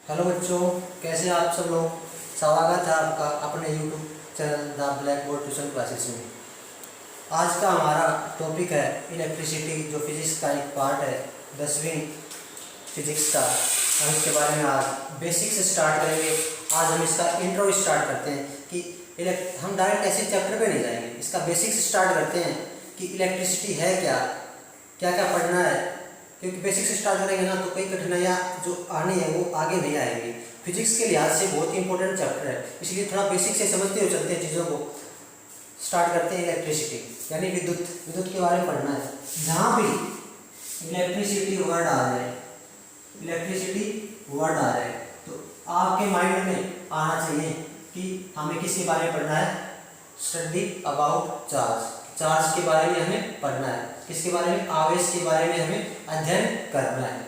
Hello बच्चों, कैसे हैं आप सब लोग। स्वागत है आपका अपने YouTube channel the black board tuition classes में। आज का हमारा टॉपिक है इलेक्ट्रिसिटी, जो फिजिक्स का एक पार्ट है 10वीं फिजिक्स का। हम इसके बारे में आज बेसिक से स्टार्ट करेंगे। आज हम इसका इंट्रो स्टार्ट करते हैं कि हम डायरेक्ट ऐसे चैप्टर पे नहीं जाएंगे, इसका बेसिक से स्टार्ट करते हैं कि इलेक्ट्रिसिटी है क्या, क्या क्या पढ़ना है। क्योंकि बेसिक से स्टार्ट करेंगे ना तो कई कठिनाइयाँ जो आनी है वो आगे नहीं आएंगी। फिजिक्स के लिहाज से बहुत ही इंपॉर्टेंट चैप्टर है, इसलिए थोड़ा बेसिक से समझते हुए चलते हैं चीज़ों को। स्टार्ट करते हैं इलेक्ट्रिसिटी यानी विद्युत के बारे में पढ़ना है। जहाँ भी इलेक्ट्रिसिटी वर्ड आ जाए, इलेक्ट्रिसिटी वर्ड आ जाए तो आपके माइंड में आना चाहिए कि हमें किसके बारे में पढ़ना है। स्टडी अबाउट चार्ज, चार्ज के बारे में हमें पढ़ना है। किसके बारे में? आवेश के बारे में हमें अध्ययन करना है।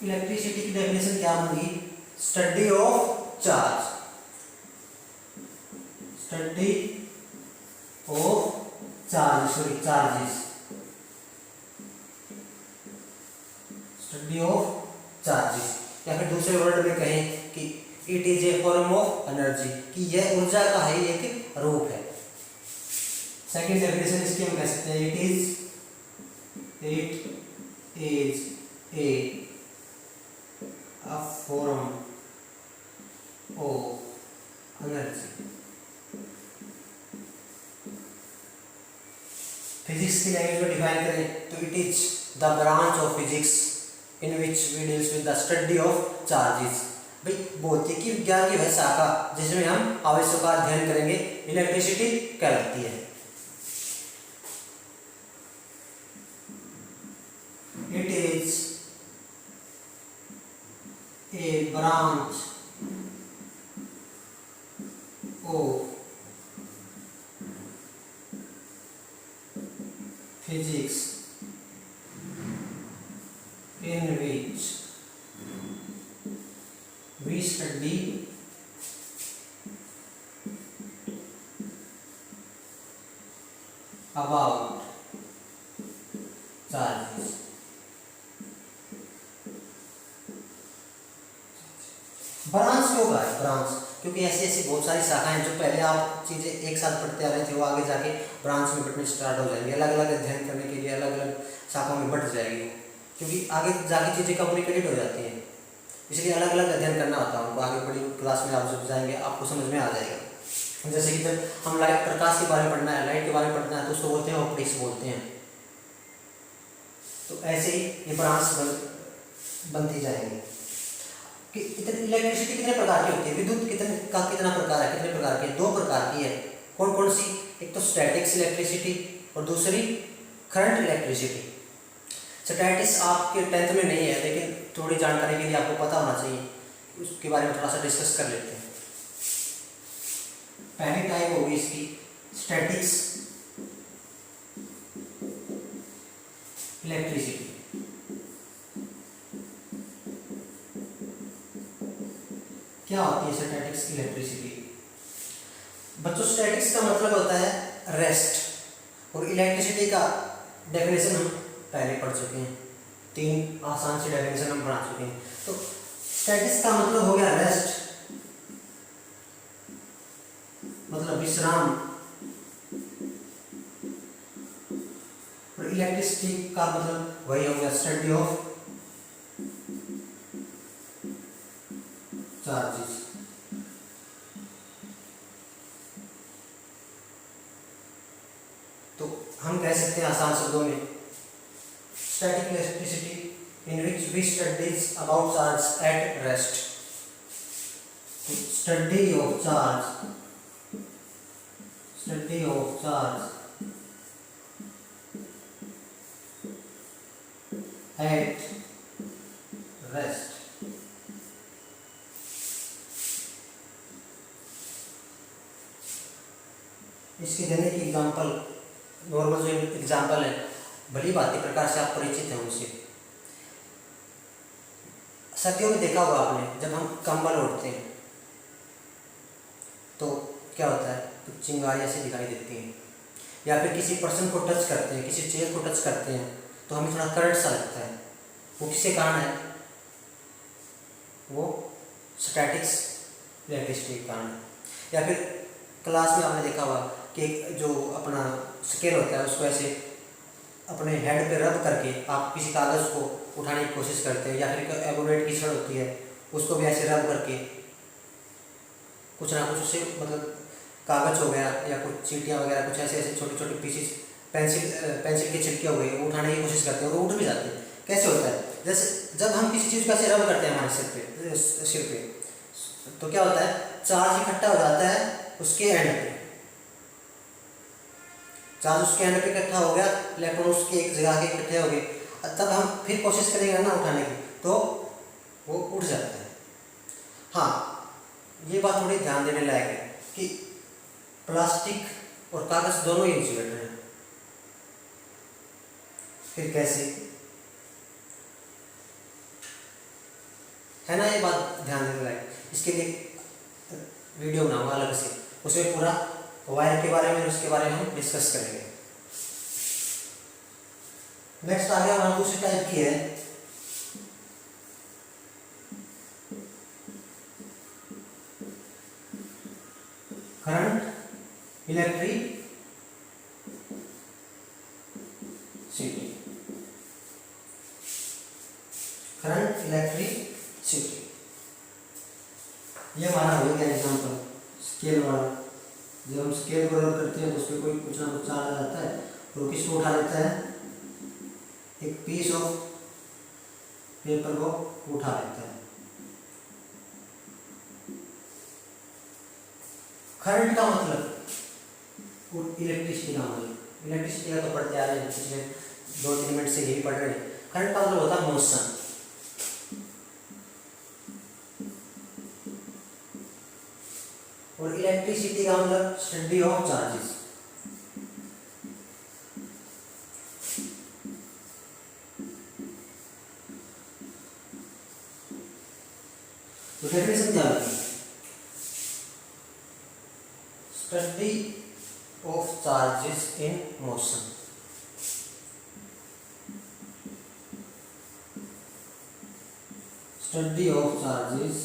इलेक्ट्रिसिटी की डेफिनेशन क्या होगी? Study of charge, study of charges, study of charges. या फिर दूसरे वर्ड में कहें कि it is a form of energy, कि यह ऊर्जा का ही एक रूप है। सेकेंड डेफिनेशन इसकी हम कह सकते हैं it is a form of energy। Physics की लैंग्वेज में डिफाइन करें तो it is the branch of physics in which we deals with the study of charges. भाई भौतिकी विज्ञान की वह शाखा जिसमें हम आवेशों का अध्ययन करेंगे, इलेक्ट्रिसिटी कहलाती है। It is a branch of physics in which we study about charges। Branch क्यों कहा है? ब्रांच क्योंकि ऐसी ऐसी बहुत सारी शाखाएं जो पहले आप चीज़ें एक साथ पढ़ते आ रहे थे वो आगे जाके ब्रांच में बटने स्टार्ट हो जाएंगे। अलग अलग अध्ययन करने के लिए अलग अलग शाखाओं में बढ़ जाएगी, क्योंकि आगे जाके चीज़ें कम्युनिकेटेड हो जाती हैं, इसलिए अलग अलग अध्ययन करना होता है उनको। आगे बड़ी क्लास में आप जब जाएंगे आपको समझ में आ जाएगा। जैसे कि जब हम लाइट प्रकाश के बारे में पढ़ना है, लाइट के बारे में पढ़ना है तो उसको बोलते हैं ऑप्टिक्स बोलते हैं। तो ऐसे ही ये ब्रांच बनती जाएंगी। कि इलेक्ट्रिसिटी कितने प्रकार की होती है, विद्युत कितना प्रकार है, कितने प्रकार की है? दो प्रकार की है। कौन कौन सी? एक तो स्टैटिक्स इलेक्ट्रिसिटी और दूसरी करंट इलेक्ट्रिसिटी। स्टैटिक्स आपके 10th में नहीं है, लेकिन थोड़ी जानकारी के लिए आपको पता होना चाहिए, उसके बारे में थोड़ा सा डिस्कस कर लेते हैं। पहली टाइप होगी इसकी स्टैटिक्स इलेक्ट्रिसिटी। क्या होती है स्टैटिक्स इलेक्ट्रिसिटी? बच्चों स्टैटिक्स का मतलब होता है रेस्ट, और इलेक्ट्रिसिटी का डेफिनेशन हम पहले पढ़ चुके हैं, 3 आसान सी डेफिनेशन हम पढ़ा चुके हैं। तो स्टैटिक्स का मतलब हो गया रेस्ट, मतलब विश्राम, और इलेक्ट्रिसिटी का मतलब वही हो गया स्टडी ऑफ चार्जेस। तो हम कह सकते हैं आसान शब्दों में static electricity in which we studies about charge at rest. Study of charge, study of charge at rest. इसके देने की एग्जाम्पल, नॉर्मल जो एग्जाम्पल है, भली भांति प्रकार से आप परिचित हैं उनसे। सर्दियों में देखा होगा आपने, जब हम कंबल ओढ़ते हैं तो क्या होता है, तो चिंगारियाँ सी दिखाई देती हैं, या फिर किसी पर्सन को टच करते हैं, किसी चेयर को टच करते हैं तो हमें थोड़ा करंट सा लगता है। वो किसके कारण है? वो स्टैटिक्स इलेक्ट्रिसिटी के कारण है। या फिर क्लास में आपने देखा होगा कि जो अपना स्केल होता है उसको ऐसे अपने हेड पे रब करके आप किसी कागज़ को उठाने की कोशिश करते हैं, या फिर एबोनेट की छड़ होती है उसको भी ऐसे रब करके कुछ ना कुछ उससे मतलब कागज़ हो गया या कुछ चींटियाँ वगैरह कुछ ऐसे ऐसे छोटे छोटे पीसेस पेंसिल के छिलके हो गए वो उठाने की कोशिश करते हैं और वो उठ भी जाते हैं। कैसे होता है? जैसे जब हम किसी चीज़ को ऐसे रब करते हैं हमारे सिर पे तो क्या होता है, चार्ज इकट्ठा हो जाता है उसके एंड पे। चार्ज उसके एंड पे इकट्ठा हो गया, इलेक्ट्रॉन उसके एक जगह के इकट्ठे हो गए, तब हम फिर कोशिश करेंगे ना उठाने की तो वो उठ जाता है। हाँ, ये बात थोड़ी ध्यान देने लायक है कि प्लास्टिक और कागज दोनों ही इंसुलेटर हैं। फिर कैसे है ना, ये बात ध्यान देने लायक। इसके लिए वीडियो बनाऊंगा अलग से, उसमें पूरा वायर के बारे में उसके बारे में हम डिस्कस करेंगे। नेक्स्ट आ गया हमारा दूसरी टाइप की है करंट इलेक्ट्रिसिटी। करंट इलेक्ट्रिसिटी ये हमारा हो गया एग्जाम्पल स्केल वाला। जब हम स्केल को रब करते हैं तो उस पर कोई कुछ ना कुछ चार्ज आ जाता है और वो किसको उठा लेता है, एक पीस ऑफ पेपर को उठा लेता है। करंट का मतलब इलेक्ट्रिसिटी का मतलब, इलेक्ट्रिसिटी का तो पढ़ते आ रहे हैं पिछले 2-3 मिनट से यही पढ़ रहे हैं। करंट का मतलब होता है मोशन। और इलेक्ट्रिसिटी का मतलब स्टडी ऑफ चार्जेस। तो डेफिनेशन क्या होती है? Study of charges in motion. Study of charges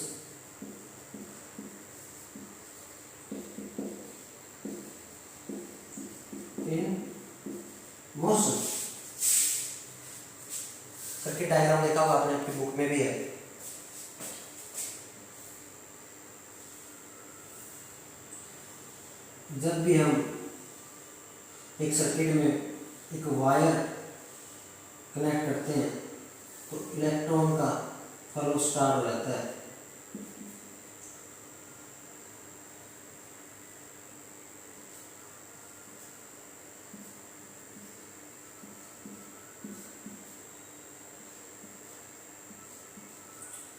in motion. Circuit diagram देखा होगा आपने, आपकी बुक में भी है। जब भी हम एक सर्किट में एक वायर कनेक्ट करते हैं तो इलेक्ट्रॉन का फ्लो स्टार्ट हो जाता है।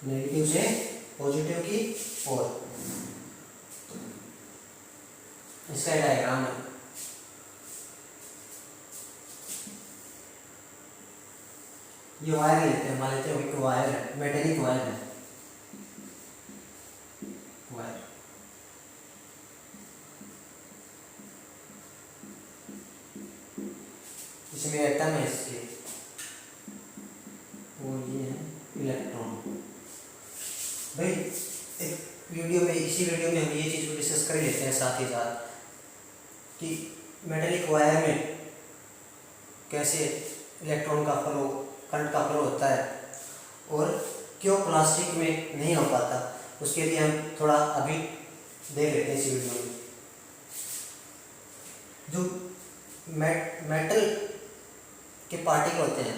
नेगेटिव से पॉजिटिव की ओर। इसका डायग्राम है। ये वायर लेते हैं, मान लेते हैं एक वायर है, मेटेलिक वायर है, वायर इसमें एटम है इसके, और ये है इलेक्ट्रॉन। भाई एक वीडियो में, इसी वीडियो में हम ये चीज़ को डिस्कस कर लेते हैं साथ ही साथ कि मेटेलिक वायर में कैसे इलेक्ट्रॉन का फ्लो, करंट का फ्लो होता है और क्यों प्लास्टिक में नहीं हो पाता। उसके लिए हम थोड़ा अभी देख लेते हैं इसी वीडियो में। जो मेटल के पार्टिकल होते हैं,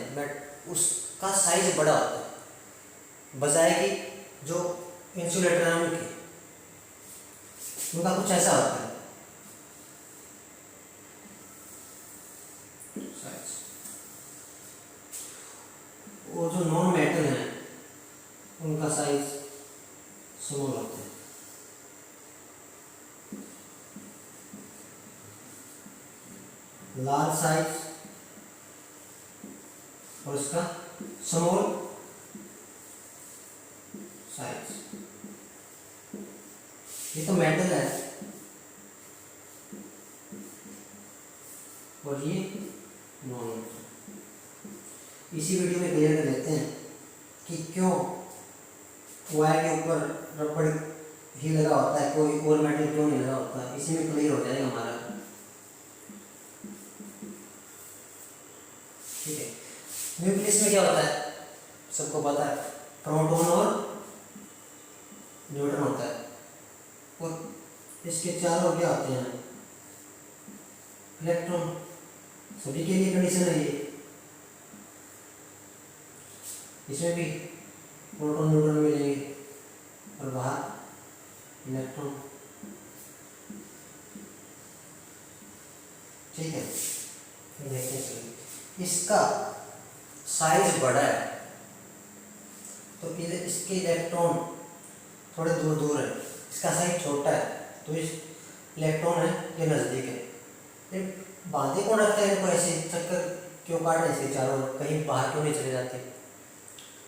उसका साइज बड़ा होता है बजाय कि जो इंसुलेटर है उनका कुछ ऐसा होता है साइज। वो जो नॉन मेटल है उनका साइज स्मॉल होता है। लार्ज साइज और इसका स्मॉल साइज। ये तो मेटल है और ये नॉन। इसी वीडियो में क्लियर कर लेते हैं कि क्यों वायर के ऊपर रबड़ ही लगा होता है, कोई और मेटल क्यों नहीं लगा होता, इसी में क्लियर हो जाएगा हमारा। ठीक है, न्यूक्लियस में क्या होता है सबको पता है, प्रोटॉन और न्यूट्रॉन होता है, और इसके चारों क्या होते हैं, इलेक्ट्रॉन। सभी के लिए कंडीशन है ये, इसमें भी प्रोटॉन न्यूट्रॉन मिलेंगे और बाहर इलेक्ट्रॉन। ठीक है, देखते हैं इसका साइज बड़ा है तो इसके इलेक्ट्रॉन थोड़े दूर दूर है, इसका साइज छोटा है तो इस इलेक्ट्रॉन है ये नज़दीक है। फिर बांधे कौन रखते हैं इनको ऐसे, चक्कर क्यों काट रहे हैं इसके चारों ओर, कहीं बाहर क्यों नहीं चले जाते।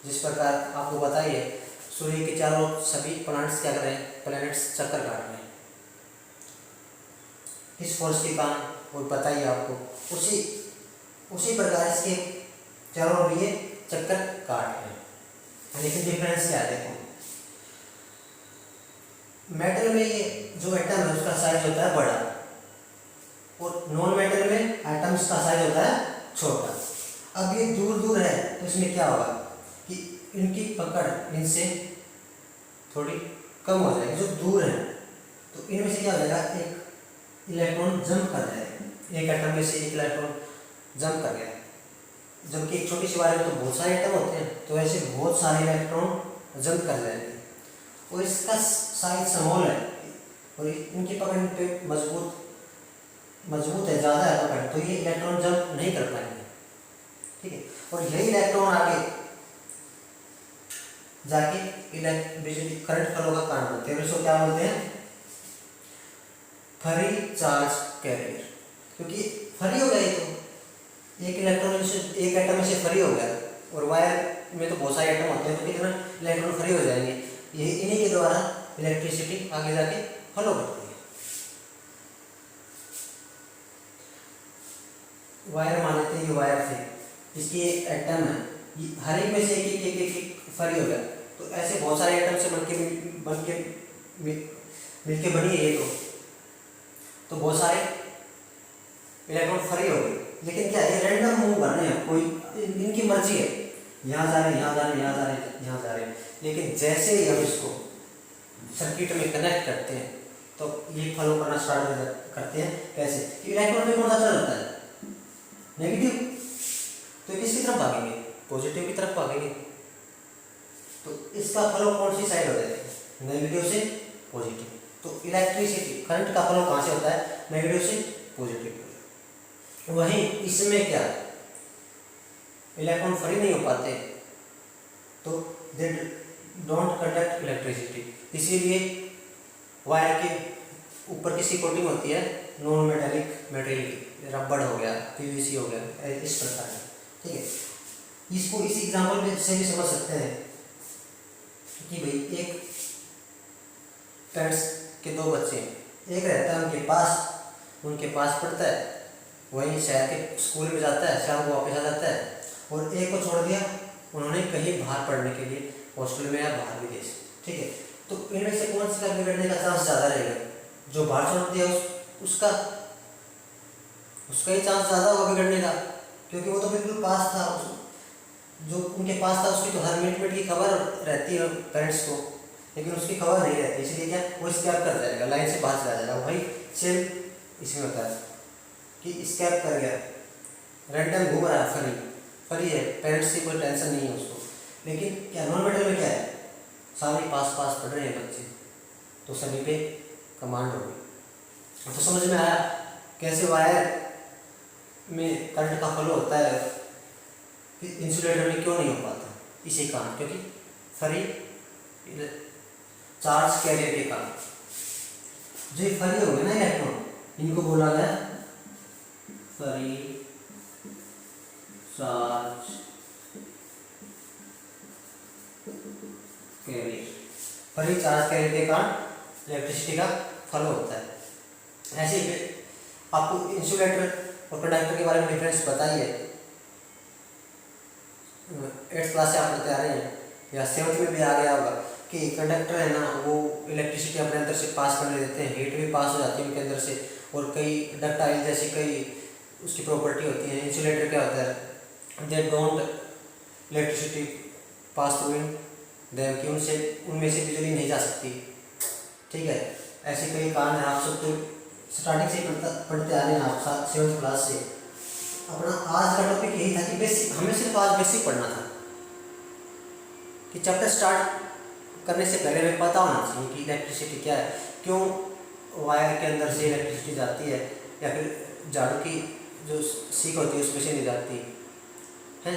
जिस प्रकार आपको बताइए सूर्य के चारों सभी प्लैनेट्स क्या कर रहे हैं, प्लैनेट्स चक्कर काट रहे हैं, किस फोर्स के कारण वो बताइए आपको। उसी प्रकार इसके चारों ओर ये चक्कर काट रहे हैं। लेकिन डिफरेंस क्या है देखो, मेटल में ये जो एटम है उसका साइज होता है बड़ा और नॉन मेटल में एटम्स का साइज होता है छोटा। अब ये दूर दूर है तो इसमें क्या होगा कि इनकी पकड़ इनसे थोड़ी कम हो जाएगी, जो दूर है तो इनमें से क्या हो जाएगा, एक इलेक्ट्रॉन जंप कर जाएगा, एक एटम में से एक इलेक्ट्रॉन जंप कर गया। जबकि एक छोटी सी वायर में तो बहुत सारे एटम होते हैं, तो ऐसे बहुत सारे इलेक्ट्रॉन जंप कर जाएंगे और इसका साइज स्मॉल है और इनकी पकड़ पे मजबूत है, ज़्यादा है पकड़, तो ये इलेक्ट्रॉन जंप नहीं कर पाएंगे। ठीक है, और यही इलेक्ट्रॉन आगे जाके बिजली करंट फ्लो का कारण बनते हैं, इसको क्या बोलते हैं, फ्री चार्ज कैरियर। क्योंकि फ्री हो गया ये तो एक इलेक्ट्रॉन से एक एटम से फ्री हो गया और वायर में तो बहुत सारे एटम होते हैं तो कितना इलेक्ट्रॉन फ्री हो जाएंगे, ये इन्हीं के द्वारा इलेक्ट्रिसिटी आगे जाके फ्लो करती है। वायर मान लेते हैं, ये वायर थे, इसकी एक एटम है, हर एक में से एक फ्री हो गया, तो ऐसे बहुत सारे एटम से मिलके बनी है ये तो बहुत सारे इलेक्ट्रॉन फ्री हो गए। लेकिन क्या ये रैंडम मूव कर रहे हैं, कोई इनकी मर्जी है, यहाँ जा रहे हैं, यहाँ जा रहे हैं, यहाँ जा रहे हैं, यहाँ जा रहे हैं। लेकिन जैसे ही हम इसको सर्किट में कनेक्ट करते हैं तो ये फॉलो करना स्टार्ट करते हैं। कैसे कि इलेक्ट्रॉन में कौन सा चल रहा है, नेगेटिव, तो किसकी तरफ भागेंगे, पॉजिटिव की तरफ भागेंगे। तो इसका फ्लो कौन सी साइड हो जाएगी, नेगेटिव से पॉजिटिव। तो इलेक्ट्रिसिटी करंट का फ्लो कहाँ से होता है, नेगेटिव से पॉजिटिव। वहीं इसमें क्या इलेक्ट्रॉन फ्री नहीं हो पाते तो दे डोंट कंडक्ट इलेक्ट्रिसिटी, इसीलिए वायर के ऊपर किसी कोटिंग होती है नॉन मेटेलिक मटेरियल की, रबड़ हो गया, पीवीसी हो गया, इस प्रकार का। ठीक है, इसको इस एग्जाम्पल से भी समझ सकते हैं कि भाई एक पेरेंट्स के दो बच्चे हैं, एक रहता है उनके पास पढ़ता है, वहीं शहर के स्कूल में जाता है, शाम को वापस आ जाता है, और एक को छोड़ दिया उन्होंने कहीं बाहर पढ़ने के लिए, हॉस्टल में या बाहर विदेश। ठीक है, तो इनमें से कौन सा बिगड़ने का चांस ज़्यादा रहेगा, जो बाहर छोड़ दिया उसका ही चांस ज़्यादा होगा बिगड़ने का, क्योंकि वो तो बिल्कुल पास था, जो उनके पास था उसकी तो हर मिनट की खबर रहती है पेरेंट्स को, लेकिन उसकी खबर नहीं रहती, इसलिए क्या वो स्कैप कर जाएगा, लाइन से बाहर चला जाएगा। वही सेम इसमें होता है कि स्कैप कर गया, रैंडम घूम रहा है, फ्री है, पेरेंट्स से कोई टेंशन नहीं है उसको। लेकिन क्या नॉन मेटल में क्या है, सारे पास पढ़ रहे हैं बच्चे, तो सभी पे कमांड होगी। तो समझ में आया कैसे वायर में करंट का फ्लो होता है, इंसुलेटर में क्यों नहीं हो पाता, इसी कारण, क्योंकि फ्री चार्ज कैरियर के कारण। जो फ्री हो गए ना इलेक्ट्रॉन, इनको बोला गया free charge carrier. Free charge carrier के कारण इलेक्ट्रिसिटी का फ्लो होता है। ऐसे ही आपको इंसुलेटर और कंडक्टर के बारे में डिफरेंस बताइए, 8th क्लास से आप पढ़ते आ रहे हैं, या 7th में भी आ गया होगा कि कंडक्टर है ना वो इलेक्ट्रिसिटी अपने अंदर से पास करने देते हैं, हीट भी पास हो जाती है उनके अंदर से। और कई डक्टाइल जैसी कई उसकी प्रॉपर्टी होती है। इंसुलेटर क्या होता है, they don't electricity pass through in them, कि उनसे उनमें से बिजली नहीं जा सकती। ठीक है, ऐसे कई कारण है। आप सबको स्टार्टिंग से पढ़ते आ रहे हैं, आप 7th क्लास से। अपना आज का टॉपिक यही था कि बेसिक, हमें सिर्फ आज बेसिक पढ़ना था कि चैप्टर स्टार्ट करने से पहले हमें पता होना चाहिए कि इलेक्ट्रिसिटी क्या है, क्यों वायर के अंदर से इलेक्ट्रिसिटी जाती है, या फिर झाड़ू की जो सीख होती है उसमें से नहीं जाती है,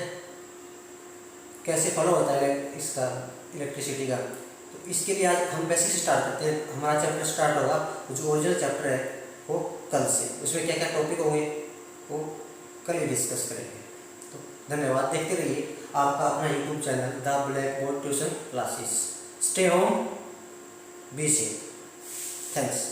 कैसे फॉलो होता है इसका इलेक्ट्रिसिटी का। तो इसके लिए आज हम बेसिक से स्टार्ट करते हैं। हमारा चैप्टर स्टार्ट होगा, जो ओरिजिनल चैप्टर है वो कल से। उसमें क्या क्या टॉपिक होंगे वो कल ही डिस्कस करेंगे। तो धन्यवाद, देखते रहिए आपका अपना YouTube channel the black board tuition classes. Stay home, be safe, thanks.